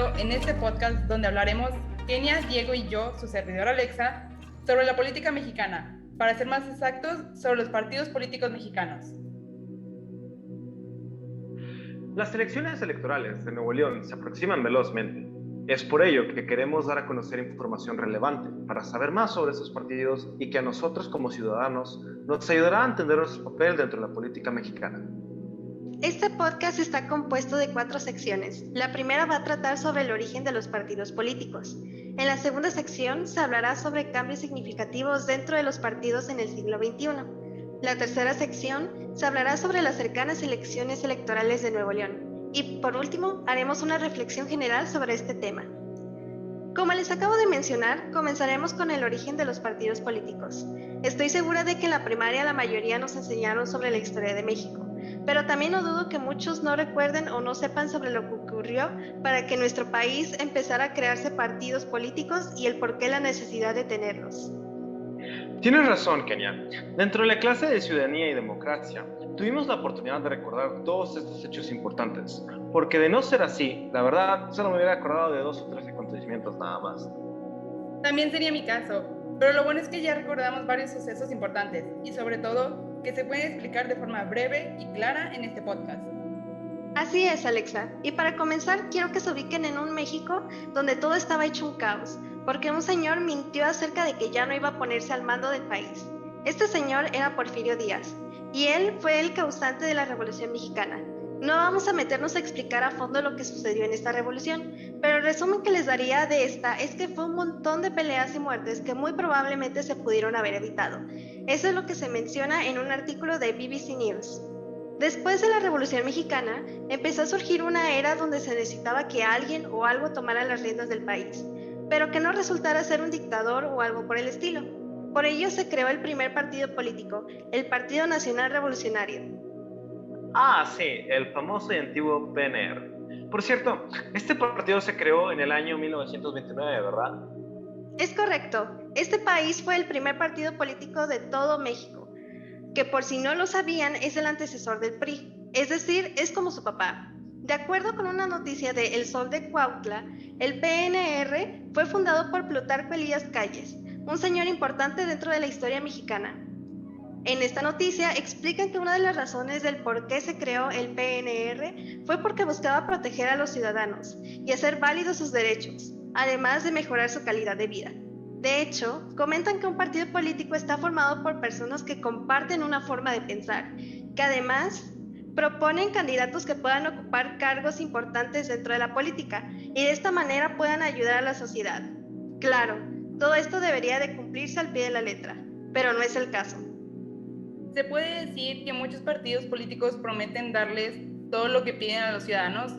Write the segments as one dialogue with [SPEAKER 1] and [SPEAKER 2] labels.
[SPEAKER 1] escuchando en este podcast donde hablaremos Kenia, Diego y yo, su servidora Alexa, sobre la política mexicana, para ser más exactos, sobre los partidos políticos mexicanos.
[SPEAKER 2] Las elecciones electorales de Nuevo León se aproximan velozmente. Es por ello que queremos dar a conocer información relevante para saber más sobre esos partidos y que a nosotros como ciudadanos nos ayudará a entender nuestro papel dentro de la política mexicana.
[SPEAKER 3] Este podcast está compuesto de 4 secciones. La primera va a tratar sobre el origen de los partidos políticos. En la segunda sección se hablará sobre cambios significativos dentro de los partidos en el siglo XXI. La tercera sección se hablará sobre las cercanas elecciones electorales de Nuevo León. Y por último, haremos una reflexión general sobre este tema. Como les acabo de mencionar, comenzaremos con el origen de los partidos políticos. Estoy segura de que en la primaria la mayoría nos enseñaron sobre la historia de México, pero también no dudo que muchos no recuerden o no sepan sobre lo que ocurrió para que en nuestro país empezara a crearse partidos políticos y el por qué la necesidad de tenerlos.
[SPEAKER 2] Tienes razón, Kenia. Dentro de la clase de Ciudadanía y Democracia, tuvimos la oportunidad de recordar todos estos hechos importantes, porque de no ser así, la verdad, solo me hubiera acordado de 2 o 3 acontecimientos nada más.
[SPEAKER 1] También sería mi caso, pero lo bueno es que ya recordamos varios sucesos importantes y sobre todo que se pueden explicar de forma breve y clara en este podcast.
[SPEAKER 3] Así es, Alexa. Y para comenzar, quiero que se ubiquen en un México donde todo estaba hecho un caos, porque un señor mintió acerca de que ya no iba a ponerse al mando del país. Este señor era Porfirio Díaz, y él fue el causante de la Revolución Mexicana. No vamos a meternos a explicar a fondo lo que sucedió en esta revolución, pero el resumen que les daría de esta es que fue un montón de peleas y muertes que muy probablemente se pudieron haber evitado. Eso es lo que se menciona en un artículo de BBC News. Después de la Revolución Mexicana, empezó a surgir una era donde se necesitaba que alguien o algo tomara las riendas del país, pero que no resultara ser un dictador o algo por el estilo. Por ello se creó el primer partido político, el Partido Nacional Revolucionario.
[SPEAKER 2] Ah, sí, el famoso y antiguo PNR. Por cierto, este partido se creó en el año 1929, ¿verdad?
[SPEAKER 3] Es correcto, este país fue el primer partido político de todo México, que por si no lo sabían es el antecesor del PRI, es decir, es como su papá. De acuerdo con una noticia de El Sol de Cuautla, el PNR fue fundado por Plutarco Elías Calles, un señor importante dentro de la historia mexicana. En esta noticia explican que una de las razones del por qué se creó el PNR fue porque buscaba proteger a los ciudadanos y hacer válidos sus derechos, además de mejorar su calidad de vida. De hecho, comentan que un partido político está formado por personas que comparten una forma de pensar, que además proponen candidatos que puedan ocupar cargos importantes dentro de la política y de esta manera puedan ayudar a la sociedad. Claro, todo esto debería de cumplirse al pie de la letra, pero no es el caso.
[SPEAKER 1] Se puede decir que muchos partidos políticos prometen darles todo lo que piden a los ciudadanos,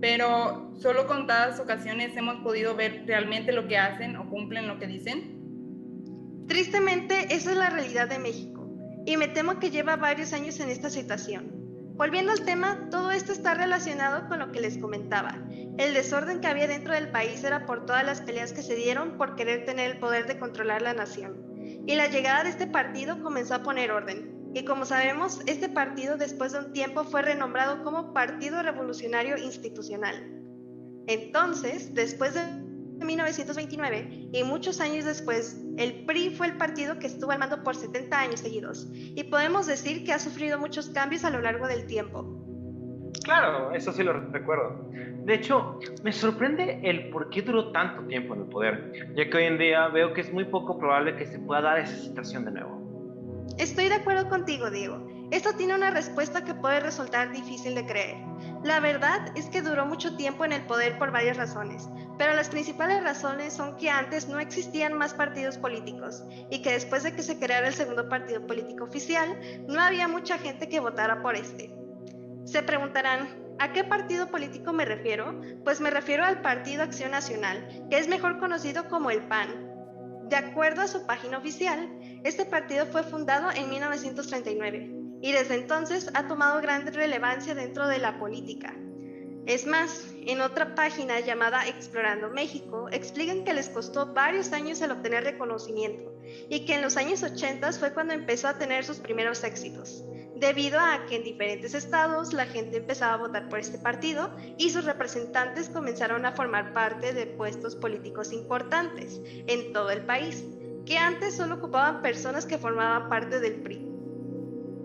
[SPEAKER 1] pero solo contadas ocasiones hemos podido ver realmente lo que hacen o cumplen lo que dicen.
[SPEAKER 3] Tristemente, esa es la realidad de México, y me temo que lleva varios años en esta situación. Volviendo al tema, todo esto está relacionado con lo que les comentaba. El desorden que había dentro del país era por todas las peleas que se dieron por querer tener el poder de controlar la nación. Y la llegada de este partido comenzó a poner orden. Y como sabemos, este partido después de un tiempo fue renombrado como Partido Revolucionario Institucional. Entonces, después de 1929 y muchos años después, el PRI fue el partido que estuvo al mando por 70 años seguidos y podemos decir que ha sufrido muchos cambios a lo largo del tiempo.
[SPEAKER 2] Claro, eso sí lo recuerdo. De hecho, me sorprende el por qué duró tanto tiempo en el poder, ya que hoy en día veo que es muy poco probable que se pueda dar esa situación de nuevo.
[SPEAKER 3] Estoy de acuerdo contigo, Diego. Esto tiene una respuesta que puede resultar difícil de creer. La verdad es que duró mucho tiempo en el poder por varias razones, pero las principales razones son que antes no existían más partidos políticos y que después de que se creara el segundo partido político oficial, no había mucha gente que votara por este. Se preguntarán, ¿a qué partido político me refiero? Pues me refiero al Partido Acción Nacional, que es mejor conocido como el PAN. De acuerdo a su página oficial, este partido fue fundado en 1939 y desde entonces ha tomado gran relevancia dentro de la política. Es más, en otra página llamada Explorando México, explican que les costó varios años el obtener reconocimiento y que en los años 80 fue cuando empezó a tener sus primeros éxitos. debido a que en diferentes estados la gente empezaba a votar por este partido y sus representantes comenzaron a formar parte de puestos políticos importantes en todo el país, que antes solo ocupaban personas que formaban parte del PRI.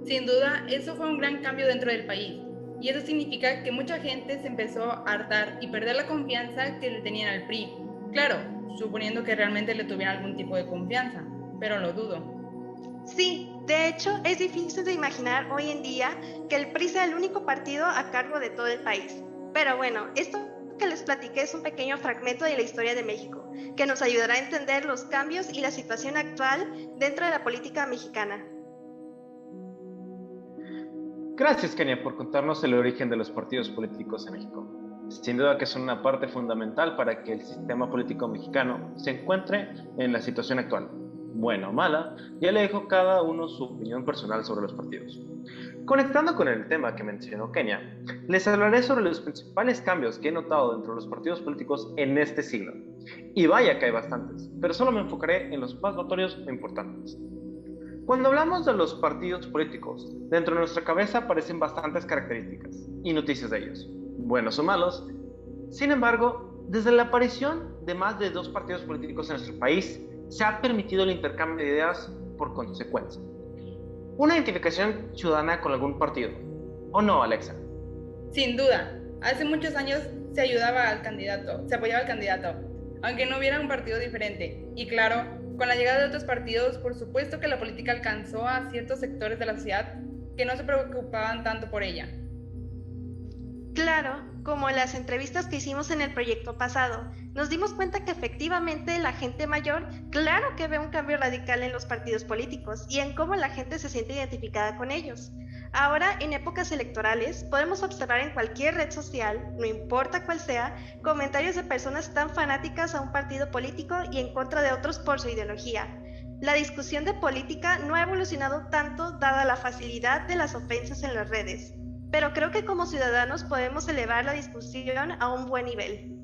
[SPEAKER 1] Sin duda, eso fue un gran cambio dentro del país, y eso significa que mucha gente se empezó a hartar y perder la confianza que le tenían al PRI. Claro, suponiendo que realmente le tuvieran algún tipo de confianza, pero lo dudo.
[SPEAKER 3] Sí, de hecho, es difícil de imaginar hoy en día que el PRI sea el único partido a cargo de todo el país. Pero bueno, esto que les platiqué es un pequeño fragmento de la historia de México, que nos ayudará a entender los cambios y la situación actual dentro de la política mexicana.
[SPEAKER 2] Gracias, Kenia, por contarnos el origen de los partidos políticos en México. Sin duda que son una parte fundamental para que el sistema político mexicano se encuentre en la situación actual. Buena o mala, ya le dejo cada uno su opinión personal sobre los partidos. Conectando con el tema que mencionó Kenia, les hablaré sobre los principales cambios que he notado dentro de los partidos políticos en este siglo. Y vaya que hay bastantes, pero solo me enfocaré en los más notorios e importantes. Cuando hablamos de los partidos políticos, dentro de nuestra cabeza aparecen bastantes características y noticias de ellos, buenos o malos. Sin embargo, desde la aparición de más de 2 partidos políticos en nuestro país, se ha permitido el intercambio de ideas por consecuencia. Una identificación ciudadana con algún partido. ¿O no, Alexa?
[SPEAKER 1] Sin duda, hace muchos años se ayudaba al candidato, se apoyaba al candidato, aunque no hubiera un partido diferente. Y claro, con la llegada de otros partidos, por supuesto que la política alcanzó a ciertos sectores de la sociedad que no se preocupaban tanto por ella.
[SPEAKER 3] Claro, como las entrevistas que hicimos en el proyecto pasado, nos dimos cuenta que efectivamente la gente mayor, claro que ve un cambio radical en los partidos políticos y en cómo la gente se siente identificada con ellos. Ahora, en épocas electorales, podemos observar en cualquier red social, no importa cuál sea, comentarios de personas tan fanáticas a un partido político y en contra de otros por su ideología. La discusión de política no ha evolucionado tanto dada la facilidad de las ofensas en las redes, pero creo que como ciudadanos podemos elevar la discusión a un buen nivel.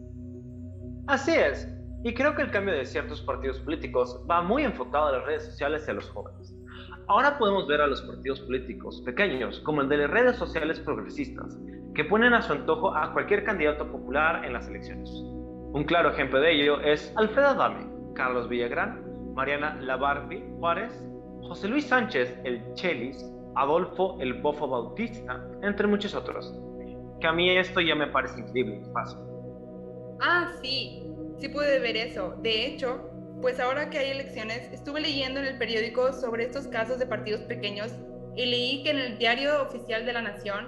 [SPEAKER 2] Así es, y creo que el cambio de ciertos partidos políticos va muy enfocado a las redes sociales y a los jóvenes. Ahora podemos ver a los partidos políticos pequeños, como el de las redes sociales progresistas, que ponen a su antojo a cualquier candidato popular en las elecciones. Un claro ejemplo de ello es Alfredo Adame, Carlos Villagrán, Mariana La Barbie Juárez, José Luis Sánchez el Chelis, Adolfo el Bofo Bautista, entre muchos otros. Que a mí esto ya me parece increíble y fácil.
[SPEAKER 1] Ah, sí pude ver eso. De hecho, pues ahora que hay elecciones, estuve leyendo en el periódico sobre estos casos de partidos pequeños y leí que en el Diario Oficial de la Nación,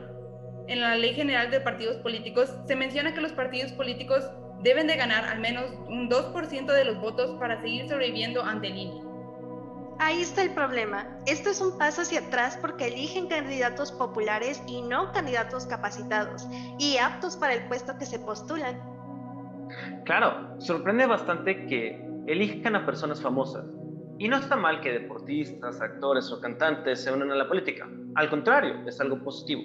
[SPEAKER 1] en la Ley General de Partidos Políticos, se menciona que los partidos políticos deben de ganar al menos un 2% de los votos para seguir sobreviviendo ante el INE.
[SPEAKER 3] Ahí está el problema. Esto es un paso hacia atrás porque eligen candidatos populares y no candidatos capacitados y aptos para el puesto que se postulan.
[SPEAKER 2] Claro, sorprende bastante que elijan a personas famosas. Y no está mal que deportistas, actores o cantantes se unan a la política. Al contrario, es algo positivo.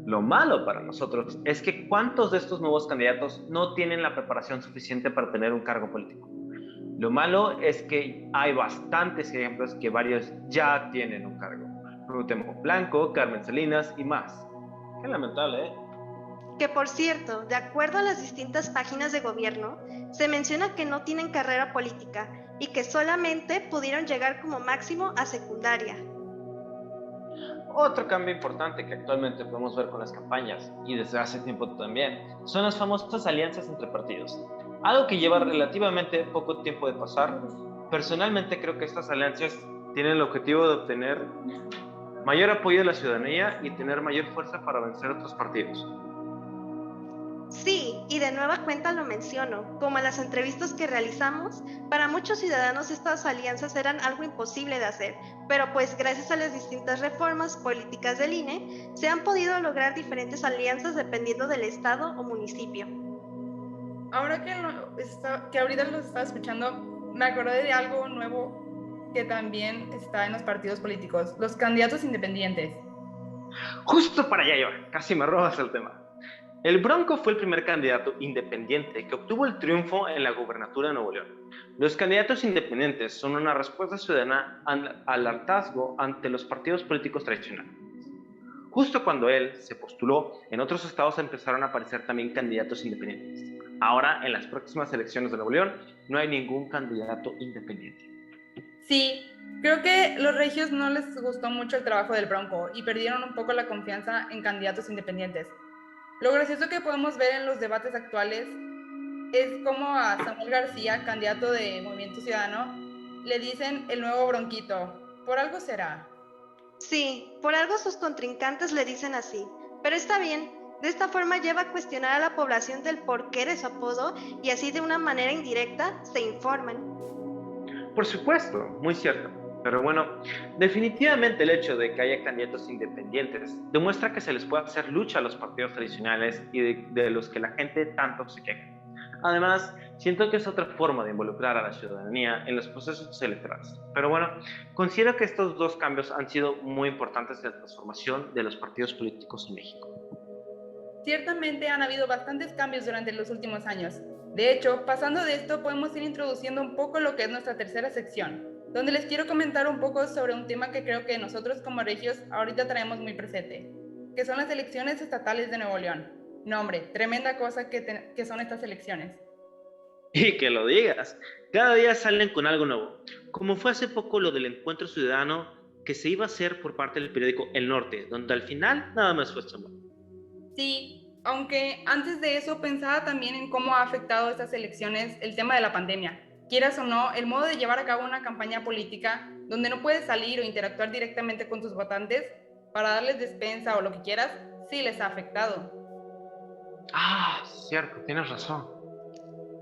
[SPEAKER 2] Lo malo para nosotros es que cuántos de estos nuevos candidatos no tienen la preparación suficiente para tener un cargo político. Lo malo es que hay bastantes ejemplos que varios ya tienen un cargo. Cuauhtémoc Blanco, Carmen Salinas y más. Qué lamentable, ¿eh?
[SPEAKER 3] Que por cierto, de acuerdo a las distintas páginas de gobierno, se menciona que no tienen carrera política y que solamente pudieron llegar como máximo a secundaria.
[SPEAKER 2] Otro cambio importante que actualmente podemos ver con las campañas, y desde hace tiempo también, son las famosas alianzas entre partidos. Algo que lleva relativamente poco tiempo de pasar. Personalmente creo que estas alianzas tienen el objetivo de obtener mayor apoyo de la ciudadanía y tener mayor fuerza para vencer a otros partidos.
[SPEAKER 3] Sí, y de nueva cuenta lo menciono, como en las entrevistas que realizamos, para muchos ciudadanos estas alianzas eran algo imposible de hacer, pero pues gracias a las distintas reformas políticas del INE, se han podido lograr diferentes alianzas dependiendo del estado o municipio.
[SPEAKER 1] Ahora que ahorita los estaba escuchando, me acordé de algo nuevo que también está en los partidos políticos, los candidatos independientes.
[SPEAKER 2] Justo para allá iba, casi me robas el tema. El Bronco fue el primer candidato independiente que obtuvo el triunfo en la gubernatura de Nuevo León. Los candidatos independientes son una respuesta ciudadana al hartazgo ante los partidos políticos tradicionales. Justo cuando él se postuló, en otros estados empezaron a aparecer también candidatos independientes. Ahora, en las próximas elecciones de Nuevo León, no hay ningún candidato independiente.
[SPEAKER 1] Sí, creo que los regios no les gustó mucho el trabajo del Bronco y perdieron un poco la confianza en candidatos independientes. Lo gracioso que podemos ver en los debates actuales es como a Samuel García, candidato de Movimiento Ciudadano, le dicen el nuevo Bronquito. Por algo será.
[SPEAKER 3] Sí, por algo sus contrincantes le dicen así, pero está bien. De esta forma lleva a cuestionar a la población del porqué de su apodo y así de una manera indirecta se informan.
[SPEAKER 2] Por supuesto, muy cierto. Pero bueno, definitivamente el hecho de que haya candidatos independientes demuestra que se les puede hacer lucha a los partidos tradicionales y de los que la gente tanto se queja. Además, siento que es otra forma de involucrar a la ciudadanía en los procesos electorales. Pero bueno, considero que estos dos cambios han sido muy importantes en la transformación de los partidos políticos en México.
[SPEAKER 1] Ciertamente han habido bastantes cambios durante los últimos años. De hecho, pasando de esto, podemos ir introduciendo un poco lo que es nuestra tercera sección, donde les quiero comentar un poco sobre un tema que creo que nosotros como regios ahorita traemos muy presente, que son las elecciones estatales de Nuevo León. No, hombre, tremenda cosa que son estas elecciones.
[SPEAKER 4] Y que lo digas, cada día salen con algo nuevo, como fue hace poco lo del encuentro ciudadano que se iba a hacer por parte del periódico El Norte, donde al final nada más fue Samuel.
[SPEAKER 1] Sí, aunque antes de eso pensaba también en cómo ha afectado estas elecciones el tema de la pandemia. Quieras o no, el modo de llevar a cabo una campaña política donde no puedes salir o interactuar directamente con tus votantes para darles despensa o lo que quieras, sí les ha afectado.
[SPEAKER 2] Ah, cierto, tienes razón.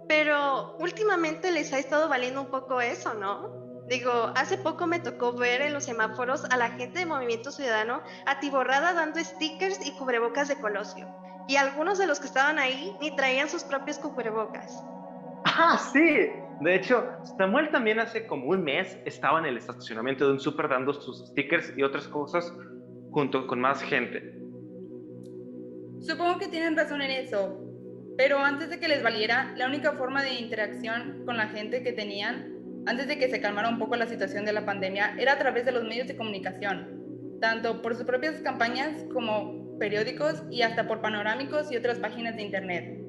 [SPEAKER 3] Pero últimamente les ha estado valiendo un poco eso, ¿no? Digo, hace poco me tocó ver en los semáforos a la gente de Movimiento Ciudadano atiborrada dando stickers y cubrebocas de Colosio. Y algunos de los que estaban ahí ni traían sus propios cubrebocas.
[SPEAKER 2] Ah, sí. De hecho, Samuel también hace como un mes estaba en el estacionamiento de un súper dando sus stickers y otras cosas junto con más gente.
[SPEAKER 1] Supongo que tienen razón en eso, pero antes de que les valiera, la única forma de interacción con la gente que tenían, antes de que se calmara un poco la situación de la pandemia, era a través de los medios de comunicación, tanto por sus propias campañas como periódicos y hasta por panorámicos y otras páginas de internet,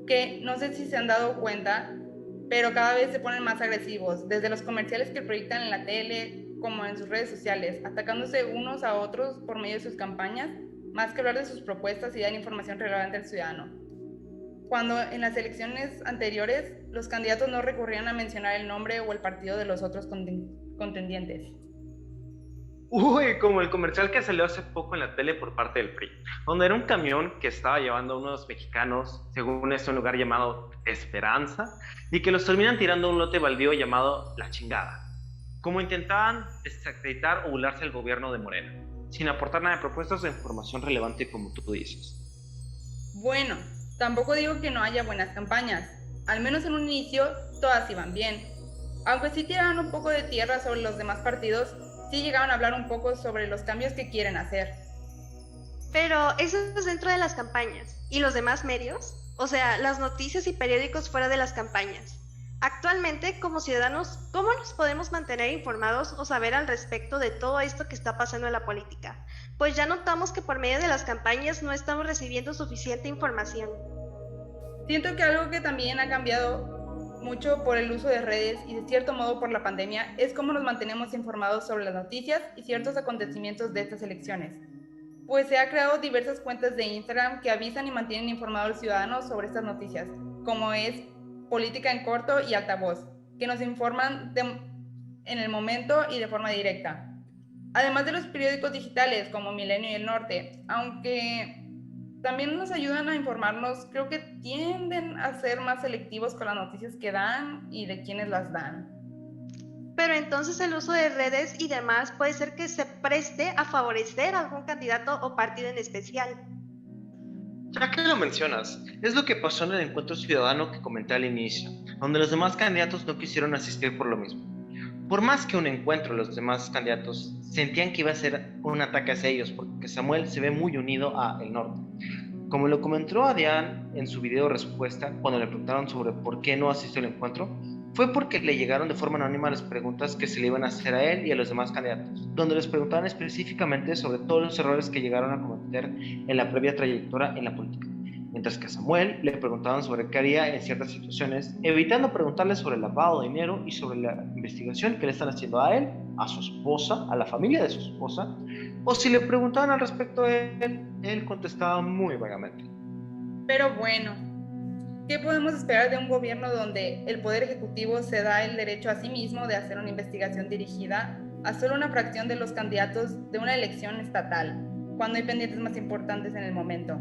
[SPEAKER 1] que no sé si se han dado cuenta, pero cada vez se ponen más agresivos, desde los comerciales que proyectan en la tele como en sus redes sociales, atacándose unos a otros por medio de sus campañas, más que hablar de sus propuestas y dar información relevante al ciudadano. Cuando en las elecciones anteriores los candidatos no recurrían a mencionar el nombre o el partido de los otros contendientes.
[SPEAKER 2] Uy, como el comercial que salió hace poco en la tele por parte del PRI, donde era un camión que estaba llevando a unos mexicanos, según es un lugar llamado Esperanza, y que los terminan tirando a un lote baldío llamado La Chingada. Como intentaban desacreditar o burlarse al gobierno de Morena, sin aportar nada de propuestas o información relevante como tú dices.
[SPEAKER 1] Bueno, tampoco digo que no haya buenas campañas. Al menos en un inicio, todas iban bien. Aunque sí tiraban un poco de tierra sobre los demás partidos, sí llegaban a hablar un poco sobre los cambios que quieren hacer.
[SPEAKER 3] Pero eso es dentro de las campañas. ¿Y los demás medios? O sea, las noticias y periódicos fuera de las campañas. Actualmente, como ciudadanos, ¿cómo nos podemos mantener informados o saber al respecto de todo esto que está pasando en la política? Pues ya notamos que por medio de las campañas no estamos recibiendo suficiente información.
[SPEAKER 1] Siento que algo que también ha cambiado mucho por el uso de redes y de cierto modo por la pandemia es cómo nos mantenemos informados sobre las noticias y ciertos acontecimientos de estas elecciones. Pues se ha creado diversas cuentas de Instagram que avisan y mantienen informado al ciudadano sobre estas noticias, como es Política en Corto y Altavoz, que nos informan en el momento y de forma directa. Además de los periódicos digitales como Milenio y El Norte, aunque también nos ayudan a informarnos, creo que tienden a ser más selectivos con las noticias que dan y de quienes las dan.
[SPEAKER 3] Pero entonces el uso de redes y demás puede ser que se preste a favorecer a algún candidato o partido en especial.
[SPEAKER 4] Ya que lo mencionas, es lo que pasó en el encuentro ciudadano que comenté al inicio, donde los demás candidatos no quisieron asistir por lo mismo. Por más que un encuentro, los demás candidatos sentían que iba a ser un ataque hacia ellos, porque Samuel se ve muy unido a El Norte. Como lo comentó Adrián en su video respuesta cuando le preguntaron sobre por qué no asistió al encuentro, fue porque le llegaron de forma anónima las preguntas que se le iban a hacer a él y a los demás candidatos, donde les preguntaban específicamente sobre todos los errores que llegaron a cometer en la previa trayectoria en la política, mientras que a Samuel le preguntaban sobre qué haría en ciertas situaciones, evitando preguntarle sobre el lavado de dinero y sobre la investigación que le están haciendo a él, a su esposa, a la familia de su esposa, o si le preguntaban al respecto de él contestaba muy vagamente.
[SPEAKER 1] Pero bueno, ¿qué podemos esperar de un gobierno donde el Poder Ejecutivo se da el derecho a sí mismo de hacer una investigación dirigida a solo una fracción de los candidatos de una elección estatal, cuando hay pendientes más importantes en el momento?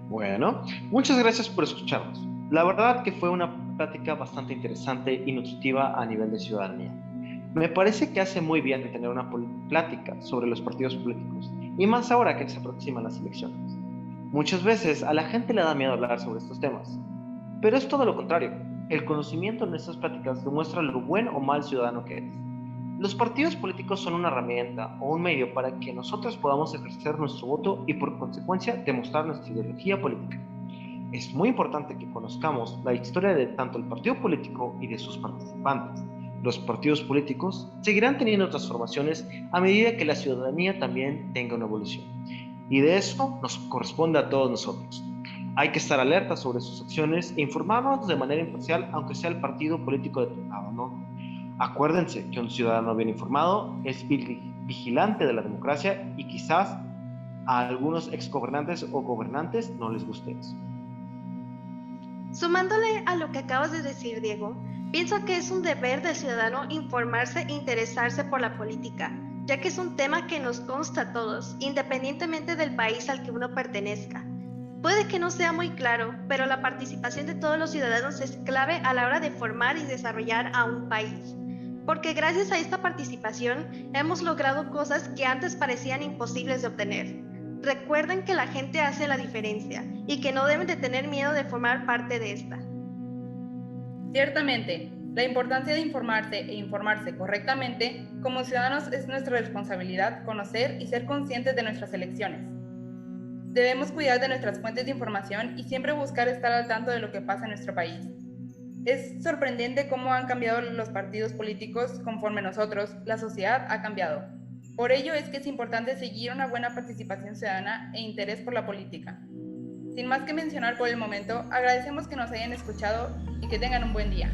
[SPEAKER 4] Bueno, muchas gracias por escucharnos. La verdad que fue una plática bastante interesante y nutritiva a nivel de ciudadanía. Me parece que hace muy bien tener una plática sobre los partidos políticos, y más ahora que se aproximan las elecciones. Muchas veces a la gente le da miedo hablar sobre estos temas, pero es todo lo contrario. El conocimiento en estas pláticas demuestra lo buen o mal ciudadano que eres. Los partidos políticos son una herramienta o un medio para que nosotros podamos ejercer nuestro voto y por consecuencia demostrar nuestra ideología política. Es muy importante que conozcamos la historia de tanto el partido político y de sus participantes. Los partidos políticos seguirán teniendo transformaciones a medida que la ciudadanía también tenga una evolución. Y de eso nos corresponde a todos nosotros. Hay que estar alerta sobre sus acciones e informarnos de manera imparcial, aunque sea el partido político de tu lado, ¿no? Acuérdense que un ciudadano bien informado es vigilante de la democracia y quizás a algunos exgobernantes o gobernantes no les guste eso.
[SPEAKER 3] Sumándole a lo que acabas de decir, Diego, pienso que es un deber del ciudadano informarse e interesarse por la política, ya que es un tema que nos consta a todos, independientemente del país al que uno pertenezca. Puede que no sea muy claro, pero la participación de todos los ciudadanos es clave a la hora de formar y desarrollar a un país, porque gracias a esta participación hemos logrado cosas que antes parecían imposibles de obtener. Recuerden que la gente hace la diferencia y que no deben de tener miedo de formar parte de esta.
[SPEAKER 1] Ciertamente, la importancia de informarse e informarse correctamente como ciudadanos es nuestra responsabilidad conocer y ser conscientes de nuestras elecciones. Debemos cuidar de nuestras fuentes de información y siempre buscar estar al tanto de lo que pasa en nuestro país. Es sorprendente cómo han cambiado los partidos políticos conforme nosotros, la sociedad, ha cambiado. Por ello es que es importante seguir una buena participación ciudadana e interés por la política. Sin más que mencionar por el momento, agradecemos que nos hayan escuchado y que tengan un buen día.